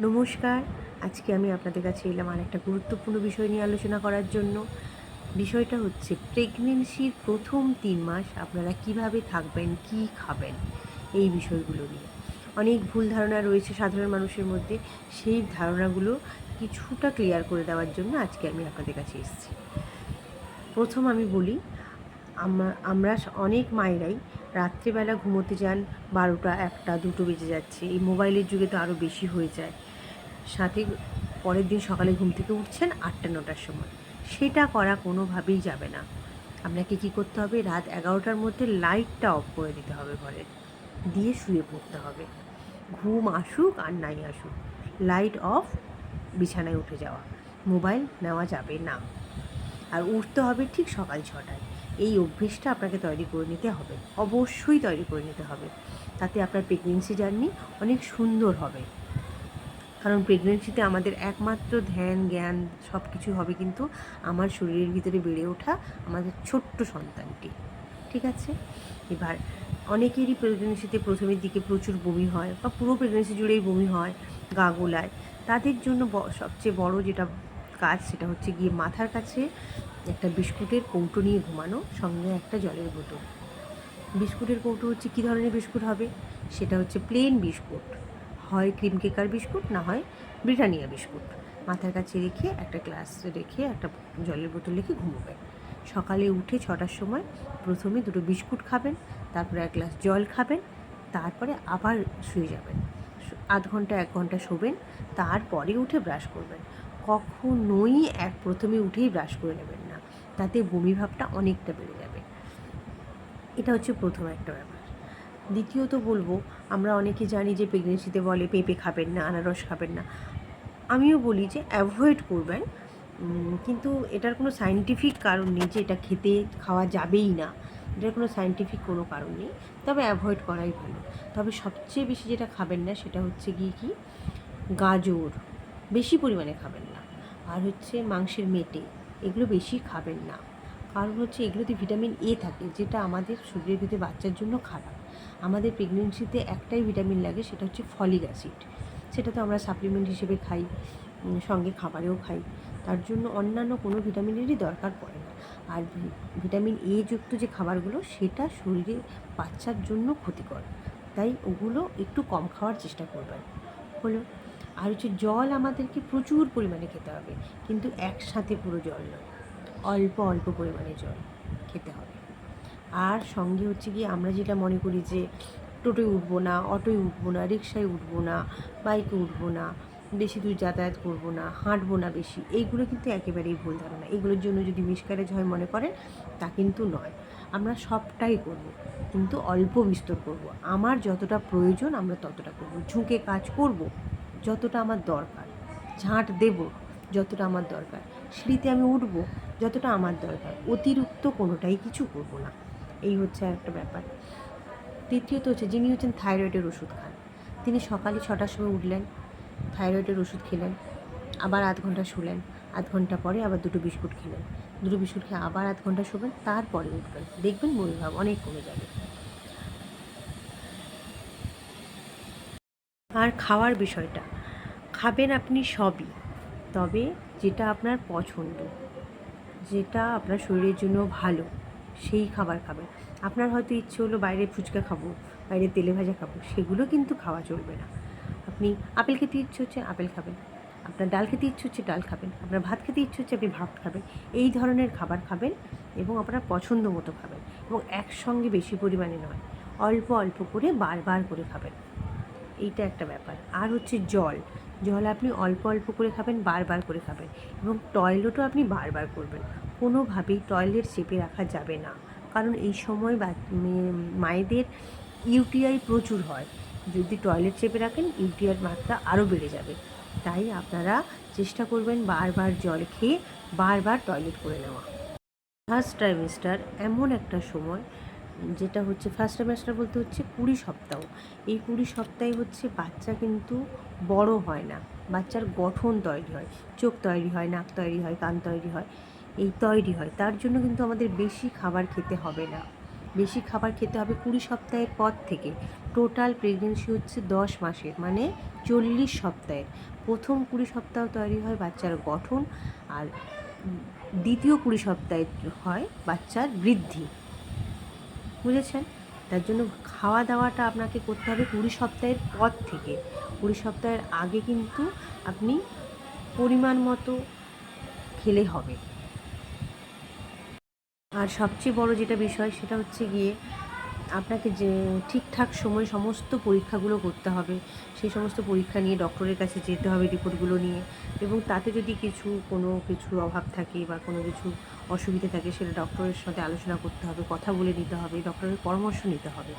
নমস্কার। আজকে আমি আপনাদের কাছে এলাম আরেকটা গুরুত্বপূর্ণ বিষয় নিয়ে আলোচনা করার জন্য। বিষয়টা হচ্ছে প্রেগনেন্সির প্রথম ৩ মাস আপনারা কিভাবে থাকবেন, কী খাবেন, এই বিষয়গুলো নিয়ে। অনেক ভুল ধারণা রয়েছে সাধারণ মানুষের মধ্যে। সেই ধারণাগুলো কিছুটা ক্লিয়ার করে দেওয়ার জন্য আজকে আমি আপনাদের কাছে এসেছি। প্রথম আমি বলি, আমরা অনেক মায়েরাই রাত্রিবেলা ঘুমোতে যান ১২টা, ১টা, ২টো বেজে যাচ্ছে। এই মোবাইলের যুগে তো আরও বেশি হয়ে যায়। সাথে পরের দিন সকালে ঘুম থেকে উঠছেন ৮টা ৯টার সময়। সেটা করা কোনোভাবেই যাবে না। আপনাকে কী করতে হবে, রাত ১১টার মধ্যে লাইটটা অফ করে দিতে হবে ঘরের, দিয়ে শুয়ে পড়তে হবে। ঘুম আসুক আর নাই আসুক, লাইট অফ, বিছানায় উঠে যাওয়া। মোবাইল নেওয়া যাবে না। আর উঠতে হবে ঠিক সকাল ৬টায়। এই অভ্যেসটা আপনাকে তৈরি করে নিতে হবে, অবশ্যই তৈরি করে নিতে হবে। তাতে আপনার প্রেগনেন্সি জার্নি অনেক সুন্দর হবে। কারণ প্রেগনেন্সিতে আমাদের একমাত্র ধ্যান জ্ঞান সব কিছু হবে কিন্তু আমার শরীরের ভিতরে বেড়ে ওঠা আমাদের ছোট্ট সন্তানটি। ঠিক আছে? এবার অনেকেরই প্রেগনেন্সিতে প্রথমের দিকে প্রচুর বমি হয় বা পুরো প্রেগনেন্সি জুড়েই বমি হয়, গা গোলায়। তাদের জন্য সবচেয়ে বড় যেটা কাজ, সেটা হচ্ছে গিয়ে মাথার কাছে একটা বিস্কুটের কৌটো নিয়ে ঘুমানো, সঙ্গে একটা জলের বোতল। বিস্কুটের কৌটো হচ্ছে কী ধরনের বিস্কুট হবে? সেটা হচ্ছে প্লেন বিস্কুট, হয় ক্রিম কেকার বিস্কুট, না হয় ব্রিটানিয়া বিস্কুট। মাথার কাছে রেখে একটা গ্লাস রেখে একটা জলের বোতল রেখে ঘুমোবেন। সকালে উঠে ৬টার সময় প্রথমে ২টো বিস্কুট খাবেন, তারপরে ১ গ্লাস জল খাবেন, তারপরে আবার শুয়ে যাবেন। আধ ঘন্টা ১ ঘন্টা শোবেন, তারপরে উঠে ব্রাশ করবেন। কখনোই প্রথমে উঠেই ব্রাশ করে নেবেন না, তাতে বমি ভাবটা অনেকটা বেড়ে যাবে। এটা হচ্ছে প্রথম একটা ব্যাপার। দ্বিতীয়ত বলবো, আমরা অনেকে জানি যে প্রেগনেন্সিতে বলে পেঁপে খাবেন না, আনারস খাবেন না। আমিও বলি যে অ্যাভয়েড করবেন, কিন্তু এটার কোনো সায়েন্টিফিক কারণ নেই যে এটা খাওয়া যাবেই না। এটার কোনো সায়েন্টিফিক কোনো কারণ নেই, তবে অ্যাভয়েড করাই ভালো। তবে সবচেয়ে বেশি যেটা খাবেন না সেটা হচ্ছে গিয়ে কি, গাজর বেশি পরিমাণে খাবেন না। আর হচ্ছে মাংসের মেটে, এগুলো বেশি খাবেন না। কারণ হচ্ছে এগুলোতে ভিটামিন এ থাকে, যেটা আমাদের শরীরের ভিতরে বাচ্চার জন্য খারাপ। আমাদের প্রেগনেন্সিতে একটাই ভিটামিন লাগে, সেটা হচ্ছে ফলিক অ্যাসিড। সেটা তো আমরা সাপ্লিমেন্ট হিসেবে খাই, সঙ্গে খাবারেও খাই। তার জন্য অন্যান্য কোনো ভিটামিনেরই দরকার পড়ে না। আর ভিটামিন এ যুক্ত যে খাবারগুলো, সেটা শরীরে বাচ্চার জন্য ক্ষতিকর। তাই ওগুলো একটু কম খাওয়ার চেষ্টা করবেন। হলো। আর হচ্ছে জল আমাদেরকে প্রচুর পরিমাণে খেতে হবে, কিন্তু একসাথে পুরো জল নয়, অল্প অল্প পরিমাণে জল খেতে হবে। আর সঙ্গে হচ্ছে গিয়ে আমরা যেটা মনে করি যে টোটোয় উঠবো না, অটোয় উঠবো না, রিকশায় উঠবো না, বাইকে উঠবো না, বেশি দূর যাতায়াত করবো না, হাঁটবো না বেশি, এইগুলো কিন্তু একেবারেই ভুল ধারণা। এগুলোর জন্য যদি মিসক্যারেজ হয় মনে করেন, তা কিন্তু নয়। আমরা সবটাই করব, কিন্তু অল্প বিস্তর করব। আমার যতটা প্রয়োজন আমরা ততটা করব। ঝুঁকে কাজ করব যতটা আমার দরকার, ঝাঁট দেব যতটা আমার দরকার, সিঁড়িতে আমি উঠব যতটা আমার দরকার, অতিরিক্ত কোনোটাই কিছু করব না। এই হচ্ছে একটা ব্যাপার। তৃতীয়ত হচ্ছে, যিনি হচ্ছেন থাইরয়েডের ওষুধ খান, তিনি সকালে ৬টার সময় উঠলেন, থাইরয়েডের ওষুধ খেলেন, আবার আধ ঘন্টা শুলেন, আধ ঘন্টা পরে আবার ২টো বিস্কুট খেলেন, ২টো বিস্কুট খেয়ে আবার আধ ঘন্টা শোবেন, তারপরে উঠবেন, দেখবেন বমিভাব অনেক কমে যাবে। আর খাওয়ার বিষয়টা, খাবেন আপনি সবই, তবে যেটা আপনার পছন্দ, যেটা আপনার শরীরের জন্য ভালো, সেই খাবার খাবেন। আপনার হয়তো ইচ্ছে হলো বাইরে ফুচকা খাবো, বাইরে তেলে ভাজা খাবো, সেগুলো কিন্তু খাওয়া চলবে না। আপনি আপেল খেতে ইচ্ছে হচ্ছে আপেল খাবেন, আপনার ডাল খেতে ইচ্ছে হচ্ছে ডাল খাবেন, আপনার ভাত খেতে ইচ্ছে হচ্ছে আপনি ভাত খাবেন। এই ধরনের খাবার খাবেন এবং আপনার পছন্দ মতো খাবেন, এবং একসঙ্গে বেশি পরিমাণে নয়, অল্প অল্প করে বারবার করে খাবেন। এইটা একটা ব্যাপার। আর হচ্ছে জল, জল আপনি অল্প অল্প করে খাবেন, বারবার করে খাবেন, এবং টয়লেটও আপনি বারবার করবেন। কোনোভাবেই টয়লেট চেপে রাখা যাবে না, কারণ এই সময় মায়েদের ইউটিআই প্রচুর হয়। যদি টয়লেট চেপে রাখেন, ইউটিআইয়ের মাত্রা আরও বেড়ে যাবে। তাই আপনারা চেষ্টা করবেন বারবার জল খেয়ে বারবার টয়লেট করে নেওয়া। ফার্স্ট ট্রাইমেস্টার এমন একটা সময়, যেটা হচ্ছে ফার্স্ট ট্রাইমেস্টার বলতে হচ্ছে ২০ সপ্তাহ। এই ২০ সপ্তাহে হচ্ছে বাচ্চা কিন্তু বড় হয় না, বাচ্চার গঠন তৈরি হয়, চোখ তৈরি হয়, নাক তৈরি হয়, কান তৈরি হয়, এই তৈরি হয়। তার জন্য কিন্তু আমাদের বেশি খাবার খেতে হবে না, বেশি খাবার খেতে হবে 20 সপ্তাহের পর থেকে। টোটাল প্রেগনেন্সি হচ্ছে 10 মাসের, মানে 40 সপ্তাহের। প্রথম 20 সপ্তাহ তৈরি হয় বাচ্চার গঠন, আর দ্বিতীয় 20 সপ্তাহে হয় বাচ্চার বৃদ্ধি। বুঝেছেন? তার জন্য খাওয়া দাওয়াটা আপনাকে করতে হবে 20 সপ্তাহের পর থেকে। 20 সপ্তাহের আগে কিন্তু আপনি পরিমাণ মতো খেলে হবে। আর সবচেয়ে বড় যেটা বিষয় সেটা হচ্ছে গিয়ে আপনাকে যে ঠিকঠাক সময়ে সমস্ত পরীক্ষাগুলো করতে হবে। সেই সমস্ত পরীক্ষা নিয়ে ডক্টরের কাছে যেতে হবে রিপোর্টগুলো নিয়ে, এবং তাতে যদি কোনো কিছুর অভাব থাকে বা কোনো কিছু অসুবিধা থাকে সেটা ডক্টরের সাথে আলোচনা করতে হবে, কথা বলে নিতে হবে, ডক্টরের পরামর্শ নিতে হবে।